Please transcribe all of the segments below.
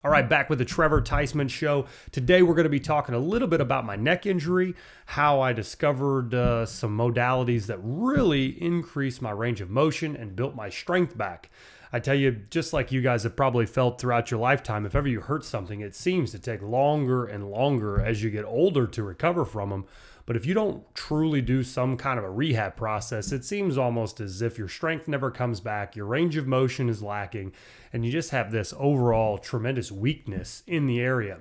All right, back with the Trevor Theismann Show. Today we're going to be talking a little bit about my neck injury, how I discovered some modalities that really increased my range of motion and built my strength back. I tell you, just like you guys have probably felt throughout your lifetime, if ever you hurt something, it seems to take longer and longer as you get older to recover from them. But if you don't truly do some kind of a rehab process, it seems almost as if your strength never comes back, your range of motion is lacking, and you just have this overall tremendous weakness in the area.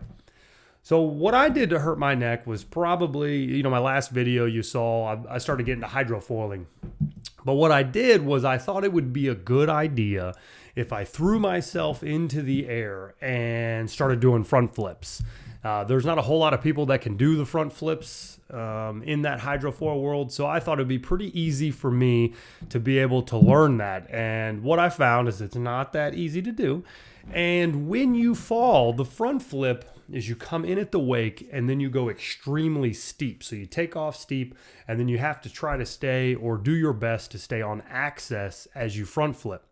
So what I did to hurt my neck was probably, my last video you saw, I started getting into hydrofoiling. But what I did was I thought it would be a good idea if I threw myself into the air and started doing front flips. There's not a whole lot of people that can do the front flips in that hydrofoil world, so I thought it'd be pretty easy for me to be able to learn that. And what I found is it's not that easy to do. And when you fall, the front flip is you come in at the wake and then you go extremely steep. So you take off steep and then you have to try to stay or do your best to stay on axis as you front flip.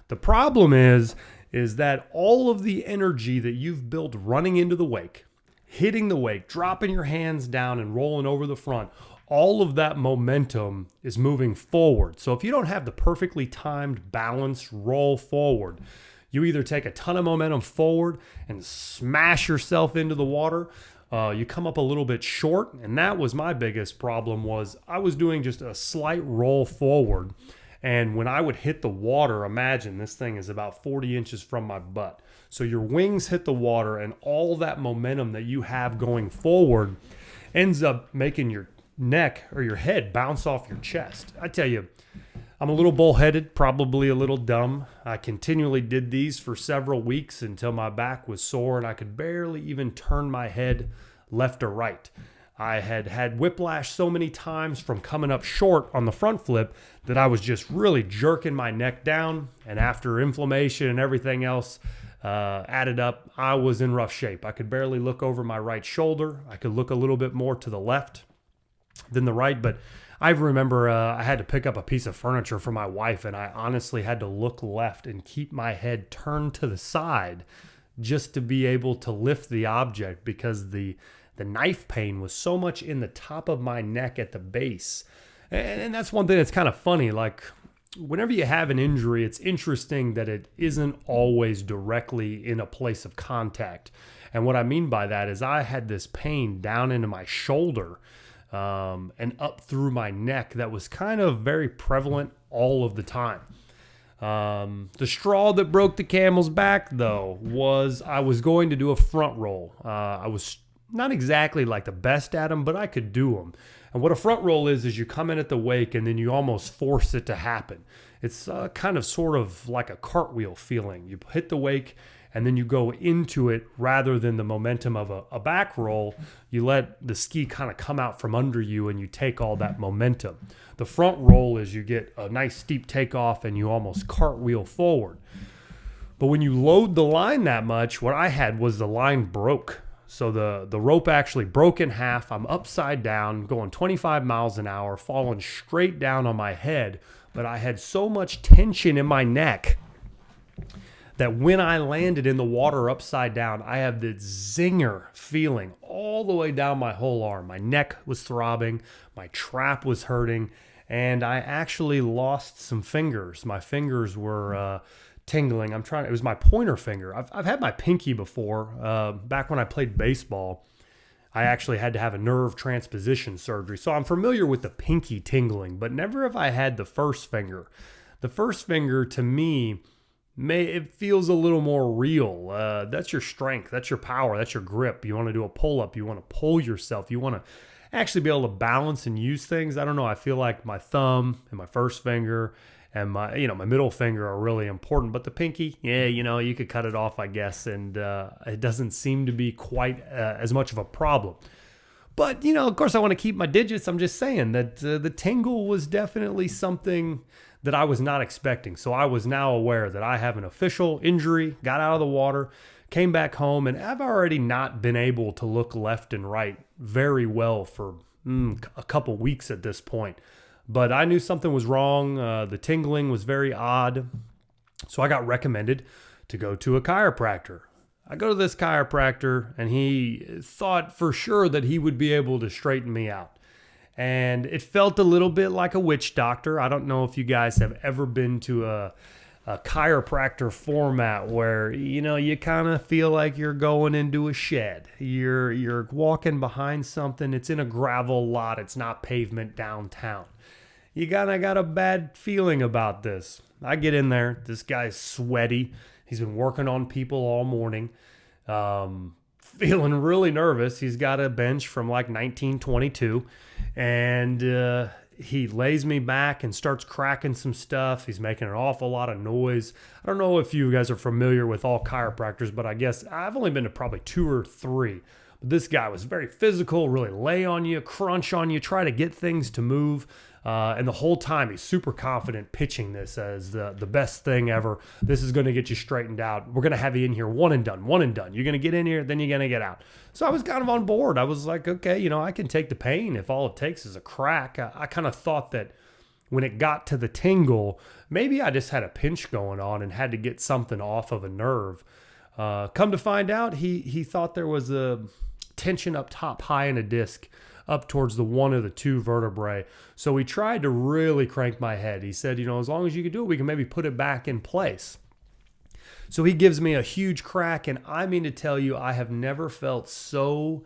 The problem is that all of the energy that you've built running into the wake, hitting the wake, dropping your hands down and rolling over the front, all of that momentum is moving forward. So if you don't have the perfectly timed, balanced roll forward, you either take a ton of momentum forward and smash yourself into the water. You come up a little bit short, and that was my biggest problem. Was I was doing just a slight roll forward, and when I would hit the water, imagine this thing is about 40 inches from my butt. So your wings hit the water, and all that momentum that you have going forward ends up making your neck or your head bounce off your chest. I tell you, I'm a little bullheaded, probably a little dumb. I continually did these for several weeks until my back was sore and I could barely even turn my head left or right. I had had whiplash so many times from coming up short on the front flip that I was just really jerking my neck down. And after inflammation and everything else added up, I was in rough shape. I could barely look over my right shoulder. I could look a little bit more to the left than the right, but I remember I had to pick up a piece of furniture for my wife, and I honestly had to look left and keep my head turned to the side just to be able to lift the object because the knife pain was so much in the top of my neck at the base. And that's one thing that's kind of funny. Like, whenever you have an injury, it's interesting that it isn't always directly in a place of contact. And what I mean by that is I had this pain down into my shoulder and up through my neck that was kind of very prevalent all of the time. The straw that broke the camel's back, though, was I was going to do a front roll. I was not exactly like the best at them, but I could do them. And what a front roll is you come in at the wake and then you almost force it to happen. It's kind of sort of like a cartwheel feeling. You hit the wake and then you go into it rather than the momentum of a back roll. You let the ski kind of come out from under you and you take all that momentum. The front roll is you get a nice steep takeoff and you almost cartwheel forward. But when you load the line that much, what I had was the line broke. So the rope actually broke in half. I'm upside down, going 25 miles an hour, falling straight down on my head. But I had so much tension in my neck that when I landed in the water upside down, I have this zinger feeling all the way down my whole arm. My neck was throbbing, my trap was hurting, and I actually lost some fingers. My fingers were tingling. It was my pointer finger. I've had my pinky before. Back when I played baseball, I actually had to have a nerve transposition surgery. So I'm familiar with the pinky tingling, but never have I had the first finger. The first finger, to me, it feels a little more real. That's your strength. That's your power. That's your grip. You want to do a pull-up. You want to pull yourself. You want to actually be able to balance and use things. I don't know. I feel like my thumb and my first finger and my middle finger are really important. But the pinky, you could cut it off, I guess. And it doesn't seem to be quite as much of a problem. But, of course, I want to keep my digits. I'm just saying that the tingle was definitely something that I was not expecting. So I was now aware that I have an official injury, got out of the water, came back home, and I've already not been able to look left and right very well for a couple weeks at this point. But I knew something was wrong. The tingling was very odd. So I got recommended to go to a chiropractor. I go to this chiropractor, and he thought for sure that he would be able to straighten me out. And it felt a little bit like a witch doctor. I don't know if you guys have ever been to a chiropractor format where, you kind of feel like you're going into a shed. You're walking behind something. It's in a gravel lot. It's not pavement downtown. You kind of got a bad feeling about this. I get in there. This guy's sweaty. He's been working on people all morning. Feeling really nervous. He's got a bench from like 1922. And he lays me back and starts cracking some stuff. He's making an awful lot of noise. I don't know if you guys are familiar with all chiropractors, but I guess I've only been to probably 2 or 3. But this guy was very physical, really lay on you, crunch on you, try to get things to move. And the whole time he's super confident pitching this as the best thing ever. This is going to get you straightened out. We're going to have you in here one and done. You're going to get in here, then you're going to get out. So I was kind of on board. I was like, okay, I can take the pain if all it takes is a crack. I kind of thought that when it got to the tingle, maybe I just had a pinch going on and had to get something off of a nerve. Come to find out, he thought there was a tension up top high in a disc up towards the 1 of the 2 vertebrae. So he tried to really crank my head. He said, as long as you can do it, we can maybe put it back in place. So he gives me a huge crack, and I mean to tell you, I have never felt so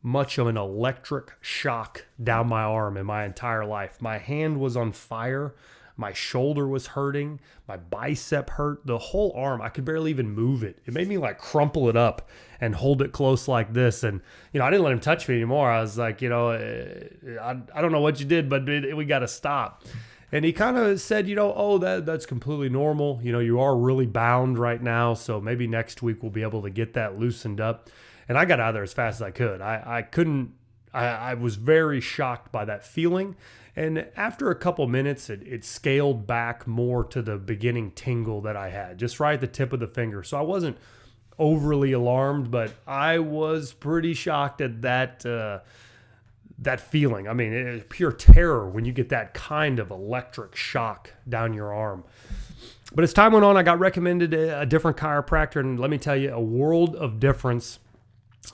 much of an electric shock down my arm in my entire life. My hand was on fire. My shoulder was hurting. My bicep hurt. The whole arm, I could barely even move it. It made me like crumple it up and hold it close like this. And, I didn't let him touch me anymore. I was like, I don't know what you did, but we got to stop. And he kind of said, that's completely normal. You are really bound right now. So maybe next week we'll be able to get that loosened up. And I got out of there as fast as I could. I was very shocked by that feeling. And after a couple minutes, it scaled back more to the beginning tingle that I had, just right at the tip of the finger. So I wasn't overly alarmed, but I was pretty shocked at that feeling. I mean, it's pure terror when you get that kind of electric shock down your arm. But as time went on, I got recommended a different chiropractor, and let me tell you, a world of difference.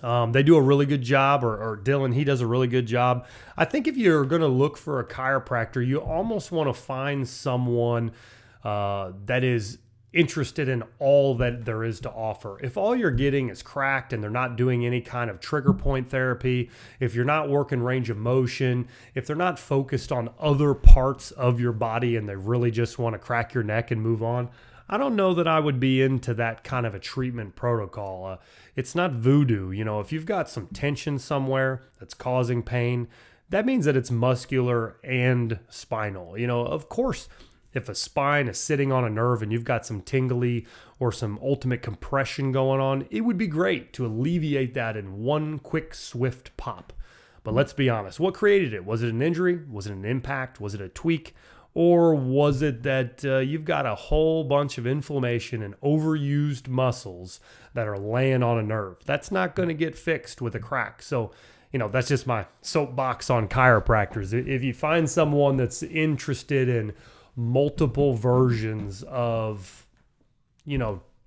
They do a really good job, or Dylan, he does a really good job. I think if you're going to look for a chiropractor, you almost want to find someone that is interested in all that there is to offer. If all you're getting is cracked and they're not doing any kind of trigger point therapy, if you're not working range of motion, if they're not focused on other parts of your body and they really just want to crack your neck and move on, I don't know that I would be into that kind of a treatment protocol. It's not voodoo. If you've got some tension somewhere that's causing pain, that means that it's muscular and spinal. Of course, if a spine is sitting on a nerve and you've got some tingly or some ultimate compression going on, it would be great to alleviate that in one quick, swift pop. But let's be honest, what created it? Was it an injury? Was it an impact? Was it a tweak? Or was it that you've got a whole bunch of inflammation and overused muscles that are laying on a nerve? That's not going to get fixed with a crack. So, that's just my soapbox on chiropractors. If you find someone that's interested in multiple versions of,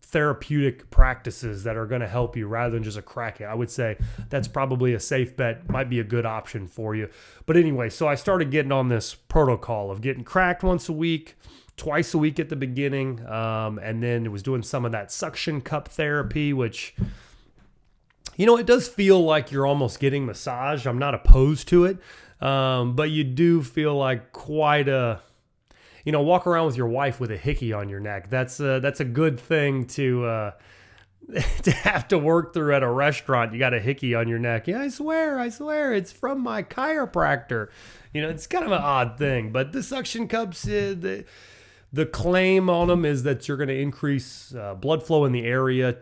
therapeutic practices that are going to help you rather than just a crack, I would say that's probably a safe bet, might be a good option for you. But anyway, so I started getting on this protocol of getting cracked once a week, twice a week at the beginning, and then it was doing some of that suction cup therapy, which, it does feel like you're almost getting massage. I'm not opposed to it, but you do feel like quite a... walk around with your wife with a hickey on your neck. That's a good thing to have to work through at a restaurant. You got a hickey on your neck. Yeah, I swear, it's from my chiropractor. It's kind of an odd thing. But the suction cups, the claim on them is that you're going to increase blood flow in the area.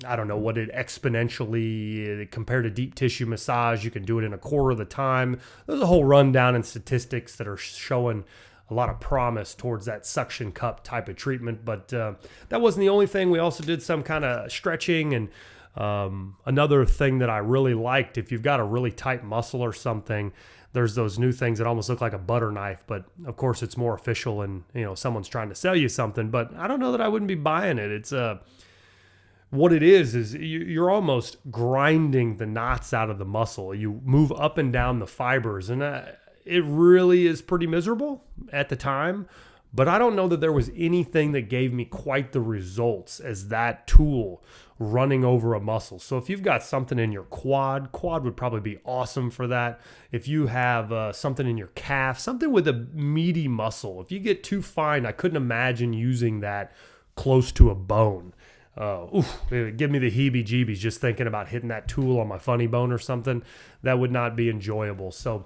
I don't know what it exponentially compared to deep tissue massage. You can do it in a quarter of the time. There's a whole rundown in statistics that are showing a lot of promise towards that suction cup type of treatment. But that wasn't the only thing. We also did some kind of stretching. And another thing that I really liked, if you've got a really tight muscle or something, there's those new things that almost look like a butter knife. But of course, it's more official and, someone's trying to sell you something. But I don't know that I wouldn't be buying it. It's what it is you're almost grinding the knots out of the muscle. You move up and down the fibers, and it really is pretty miserable at the time. But I don't know that there was anything that gave me quite the results as that tool running over a muscle. So if you've got something in your quad would probably be awesome for that. If you have something in your calf, something with a meaty muscle, if you get too fine, I couldn't imagine using that close to a bone. Give me the heebie-jeebies just thinking about hitting that tool on my funny bone or something. That would not be enjoyable. So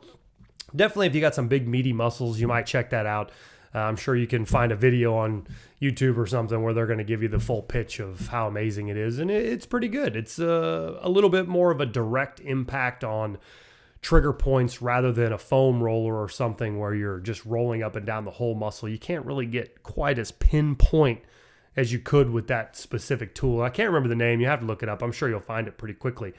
definitely if you got some big meaty muscles, you might check that out. I'm sure you can find a video on YouTube or something where they're going to give you the full pitch of how amazing it is. And it's pretty good. It's a little bit more of a direct impact on trigger points rather than a foam roller or something where you're just rolling up and down the whole muscle. You can't really get quite as pinpoint as you could with that specific tool. I can't remember the name. You have to look it up. I'm sure you'll find it pretty quickly.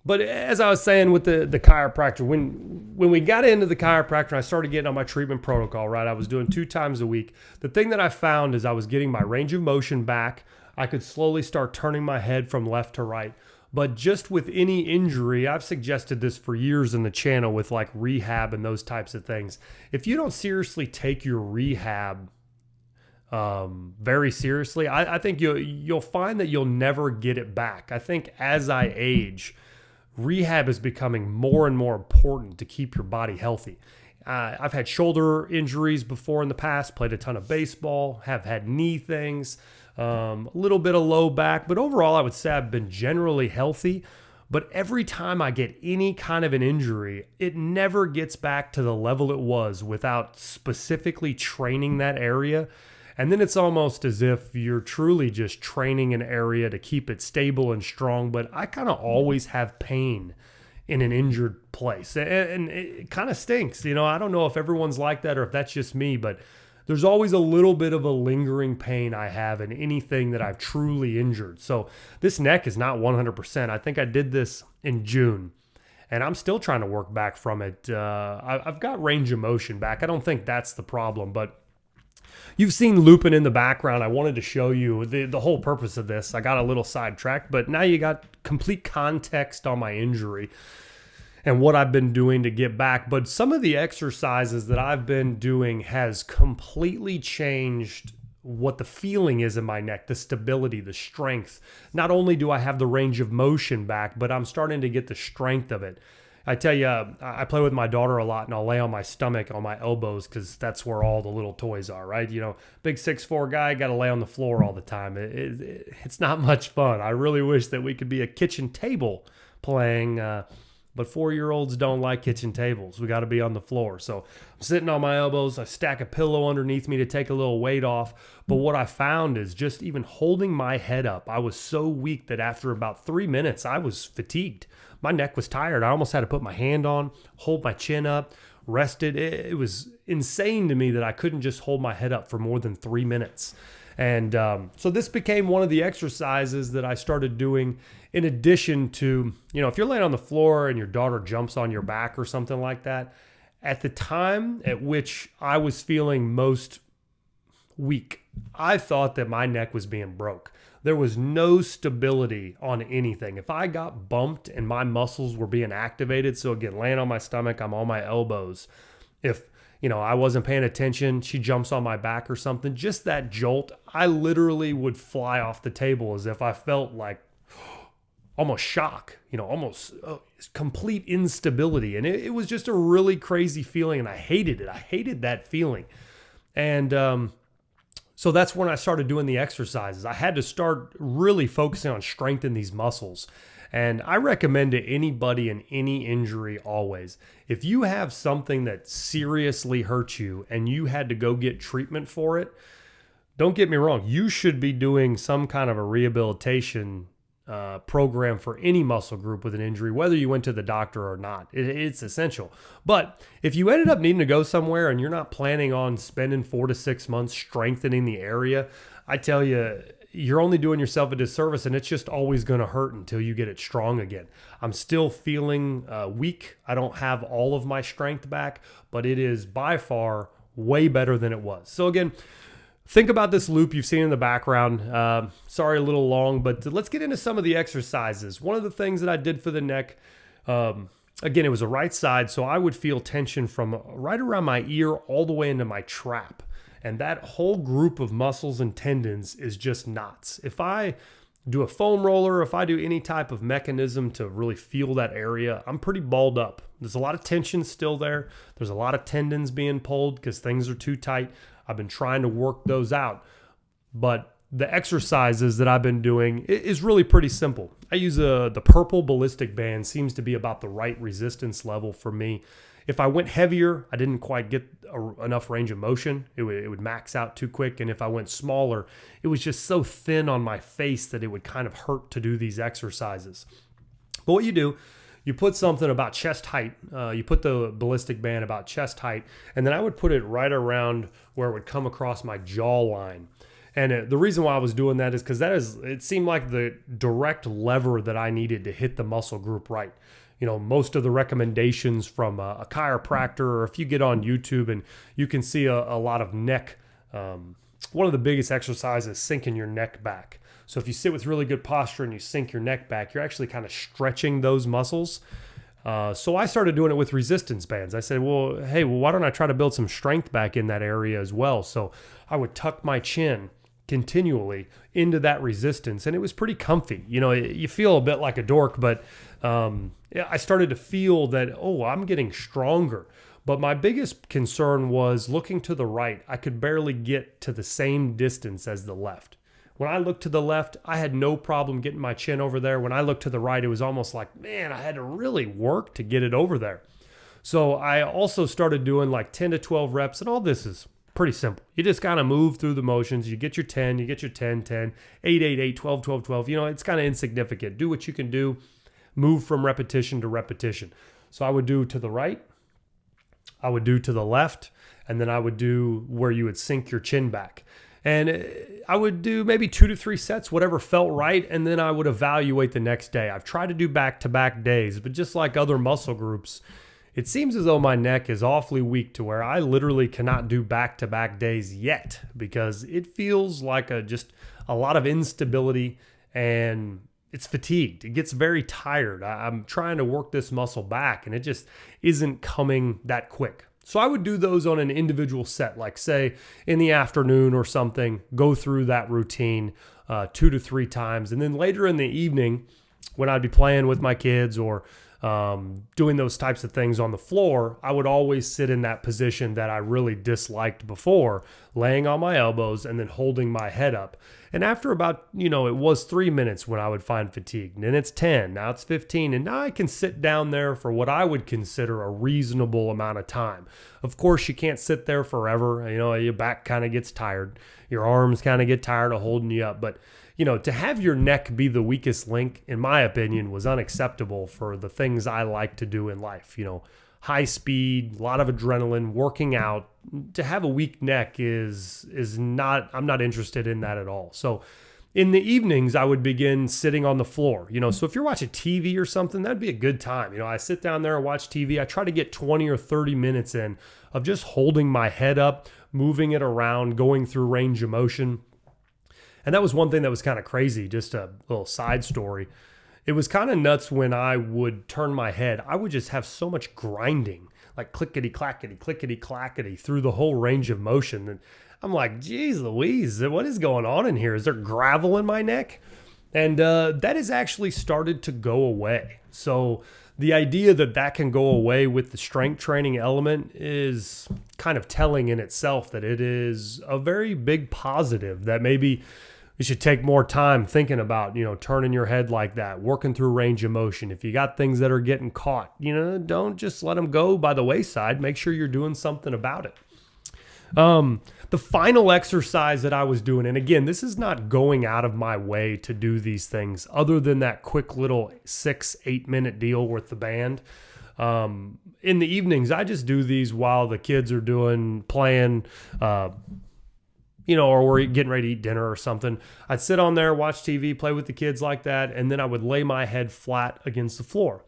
But as I was saying with the chiropractor, when we got into the chiropractor, I started getting on my treatment protocol, right? I was doing 2 times a week. The thing that I found is I was getting my range of motion back. I could slowly start turning my head from left to right. But just with any injury, I've suggested this for years in the channel with like rehab and those types of things. If you don't seriously take your rehab very seriously, I think you'll find that you'll never get it back. I think as I age, rehab is becoming more and more important to keep your body healthy. I've had shoulder injuries before in the past, played a ton of baseball, have had knee things, a little bit of low back, but overall I would say I've been generally healthy. But every time I get any kind of an injury, it never gets back to the level it was without specifically training that area. And then it's almost as if you're truly just training an area to keep it stable and strong. But I kind of always have pain in an injured place. And it kind of stinks. You know, I don't know if everyone's like that or if that's just me, but there's always a little bit of a lingering pain I have in anything that I've truly injured. So this neck is not 100%. I think I did this in June, and I'm still trying to work back from it. I've got range of motion back. I don't think that's the problem, but you've seen looping in the background. I wanted to show you the whole purpose of this. I got a little sidetracked, but now you got complete context on my injury and what I've been doing to get back. But some of the exercises that I've been doing has completely changed what the feeling is in my neck, the stability, the strength. Not only do I have the range of motion back, but I'm starting to get the strength of it. I tell you, I play with my daughter a lot, and I'll lay on my stomach on my elbows because that's where all the little toys are, right? You know, big 6'4" guy, got to lay on the floor all the time. It's not much fun. I really wish that we could be a kitchen table playing, but 4-year-olds don't like kitchen tables. We got to be on the floor. So I'm sitting on my elbows. I stack a pillow underneath me to take a little weight off. But what I found is just even holding my head up, I was so weak that after about 3 minutes, I was fatigued. My neck was tired. I almost had to put my hand on, hold my chin up, rested. It was insane to me that I couldn't just hold my head up for more than 3 minutes. And so this became one of the exercises that I started doing in addition to, you know, if you're laying on the floor and your daughter jumps on your back or something like that, at the time at which I was feeling most weak, I thought that my neck was being broke. There was no stability on anything. If I got bumped and my muscles were being activated, so again, laying on my stomach, I'm on my elbows. If, you know, I wasn't paying attention, she jumps on my back or something, just that jolt, I literally would fly off the table as if I felt like almost shock, you know, almost complete instability. And it was just a really crazy feeling, and I hated it. I hated that feeling. And so that's when I started doing the exercises. I had to start really focusing on strengthening these muscles. And I recommend to anybody in any injury always, if you have something that seriously hurts you and you had to go get treatment for it, don't get me wrong, you should be doing some kind of a rehabilitation program for any muscle group with an injury, whether you went to the doctor or not. It's essential. But if you ended up needing to go somewhere and you're not planning on spending 4 to 6 months strengthening the area, I tell you, you're only doing yourself a disservice, and it's just always going to hurt until you get it strong again. I'm still feeling weak. I don't have all of my strength back, but it is by far way better than it was. So again, think about this loop you've seen in the background. Sorry, a little long, but let's get into some of the exercises. One of the things that I did for the neck, again, it was a right side, so I would feel tension from right around my ear all the way into my trap. And that whole group of muscles and tendons is just knots. If I do a foam roller, if I do any type of mechanism to really feel that area, I'm pretty balled up. There's a lot of tension still there. There's a lot of tendons being pulled because things are too tight. I've been trying to work those out. But the exercises that I've been doing is really pretty simple. I use the purple ballistic band, seems to be about the right resistance level for me. If I went heavier, I didn't quite get enough range of motion. It would max out too quick. And if I went smaller, it was just so thin on my face that it would kind of hurt to do these exercises. But what you do, you put something about chest height. You put the ballistic band about chest height, and then I would put it right around where it would come across my jawline. And the reason why I was doing that is because it seemed like the direct lever that I needed to hit the muscle group right. You know, most of the recommendations from a chiropractor, or if you get on YouTube and you can see a lot of neck, one of the biggest exercises is sinking your neck back. So if you sit with really good posture and you sink your neck back, you're actually kind of stretching those muscles. So I started doing it with resistance bands. I said, well, why don't I try to build some strength back in that area as well? So I would tuck my chin continually into that resistance, and it was pretty comfy. You know, you feel a bit like a dork, but I started to feel that, I'm getting stronger. But my biggest concern was looking to the right. I could barely get to the same distance as the left. When I looked to the left, I had no problem getting my chin over there. When I looked to the right, it was almost like, man, I had to really work to get it over there. So I also started doing like 10 to 12 reps, and all this is pretty simple. You just kind of move through the motions. You get your 10, 10, 8, 8, 8, 12, 12, 12. You know, it's kind of insignificant. Do what you can do. Move from repetition to repetition. So I would do to the right, I would do to the left, and then I would do where you would sink your chin back. And I would do maybe 2 to 3 sets, whatever felt right, and then I would evaluate the next day. I've tried to do back-to-back days, but just like other muscle groups, it seems as though my neck is awfully weak to where I literally cannot do back-to-back days yet because it feels like just a lot of instability and it's fatigued. It gets very tired. I'm trying to work this muscle back and it just isn't coming that quick. So I would do those on an individual set, like say in the afternoon or something, go through that routine 2 to 3 times. And then later in the evening, when I'd be playing with my kids or doing those types of things on the floor, I would always sit in that position that I really disliked before, laying on my elbows and then holding my head up. And after about, it was 3 minutes when I would find fatigue. And then it's 10, now it's 15. And now I can sit down there for what I would consider a reasonable amount of time. Of course, you can't sit there forever. Your back kind of gets tired. Your arms kind of get tired of holding you up. But to have your neck be the weakest link, in my opinion, was unacceptable for the things I like to do in life. High speed, a lot of adrenaline, working out. To have a weak neck is not, I'm not interested in that at all. So in the evenings, I would begin sitting on the floor. So if you're watching TV or something, that'd be a good time. I sit down there and watch TV. I try to get 20 or 30 minutes in of just holding my head up, moving it around, going through range of motion. And that was one thing that was kind of crazy, just a little side story. It was kind of nuts when I would turn my head. I would just have so much grinding, like clickety-clackety through the whole range of motion. And I'm like, geez Louise, what is going on in here? Is there gravel in my neck? And that has actually started to go away. So the idea that can go away with the strength training element is kind of telling in itself that it is a very big positive that maybe you should take more time thinking about, turning your head like that, working through range of motion. If you got things that are getting caught, don't just let them go by the wayside. Make sure you're doing something about it. The final exercise that I was doing, and again, this is not going out of my way to do these things other than that quick little 6-8 minute deal with the band. In the evenings, I just do these while the kids are playing, or we're getting ready to eat dinner or something. I'd sit on there, watch TV, play with the kids like that, and then I would lay my head flat against the floor.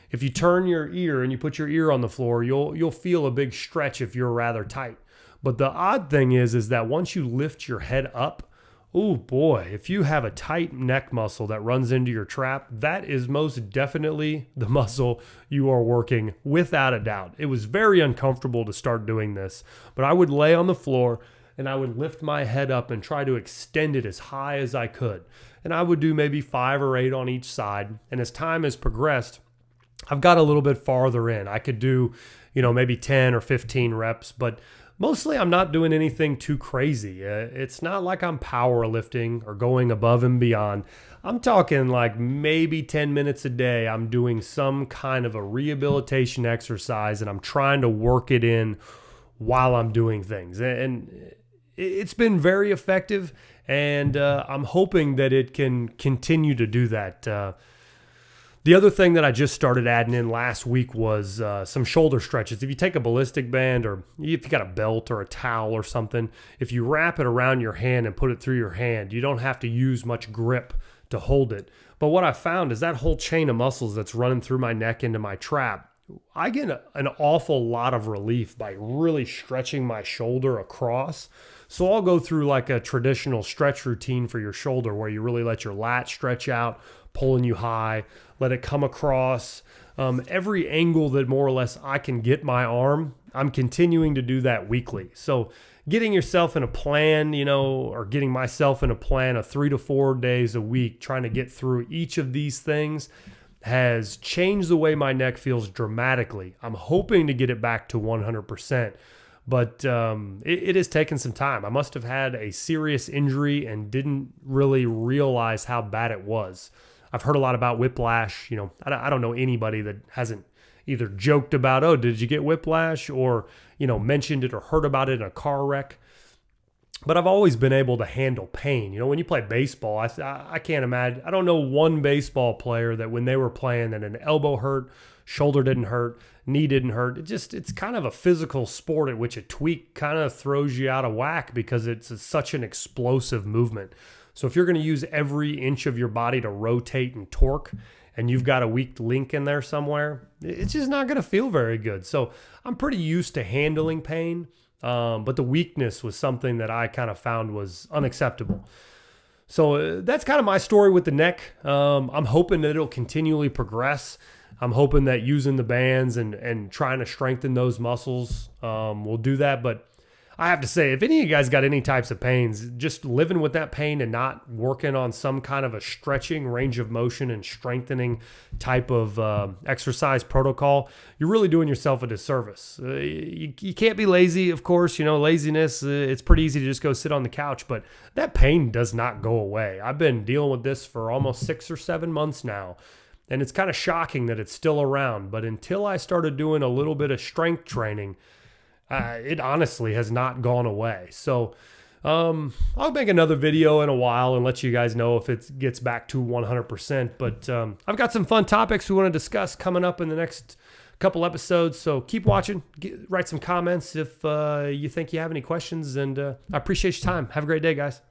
If you turn your ear and you put your ear on the floor, you'll feel a big stretch if you're rather tight. But the odd thing is that once you lift your head up, oh boy, if you have a tight neck muscle that runs into your trap, that is most definitely the muscle you are working without a doubt. It was very uncomfortable to start doing this, but I would lay on the floor and I would lift my head up and try to extend it as high as I could. And I would do maybe 5 or 8 on each side. And as time has progressed, I've got a little bit farther in. I could do, maybe 10 or 15 reps, but mostly I'm not doing anything too crazy. It's not like I'm powerlifting or going above and beyond. I'm talking like maybe 10 minutes a day. I'm doing some kind of a rehabilitation exercise and I'm trying to work it in while I'm doing things. And it's been very effective, and I'm hoping that it can continue to do that. The other thing that I just started adding in last week was some shoulder stretches. If you take a ballistic band, or if you got a belt or a towel or something, if you wrap it around your hand and put it through your hand, you don't have to use much grip to hold it. But what I found is that whole chain of muscles that's running through my neck into my trap, I get an awful lot of relief by really stretching my shoulder across. So I'll go through like a traditional stretch routine for your shoulder where you really let your lat stretch out, pulling you high, let it come across. Every angle that more or less I can get my arm, I'm continuing to do that weekly. So getting yourself in a plan, or getting myself in a plan of 3 to 4 days a week, trying to get through each of these things has changed the way my neck feels dramatically. I'm hoping to get it back to 100%. But it has taken some time. I must have had a serious injury and didn't really realize how bad it was. I've heard a lot about whiplash. I don't know anybody that hasn't either joked about, oh, did you get whiplash? Or, mentioned it or heard about it in a car wreck. But I've always been able to handle pain. When you play baseball, I can't imagine. I don't know one baseball player that when they were playing that an elbow hurt, shoulder didn't hurt, knee didn't hurt. It's kind of a physical sport at which a tweak kind of throws you out of whack because it's such an explosive movement. So if you're going to use every inch of your body to rotate and torque, and you've got a weak link in there somewhere, it's just not going to feel very good. So I'm pretty used to handling pain, but the weakness was something that I kind of found was unacceptable. So that's kind of my story with the neck. I'm hoping that it'll continually progress. I'm hoping that using the bands and trying to strengthen those muscles will do that. But I have to say, if any of you guys got any types of pains, just living with that pain and not working on some kind of a stretching, range of motion, and strengthening type of exercise protocol, you're really doing yourself a disservice. You can't be lazy, of course. Laziness, it's pretty easy to just go sit on the couch, but that pain does not go away. I've been dealing with this for almost 6 or 7 months now, and it's kind of shocking that it's still around. But until I started doing a little bit of strength training, it honestly has not gone away. So I'll make another video in a while and let you guys know if it gets back to 100%. But I've got some fun topics we want to discuss coming up in the next couple episodes. So keep watching. Write some comments if you think you have any questions. And I appreciate your time. Have a great day, guys.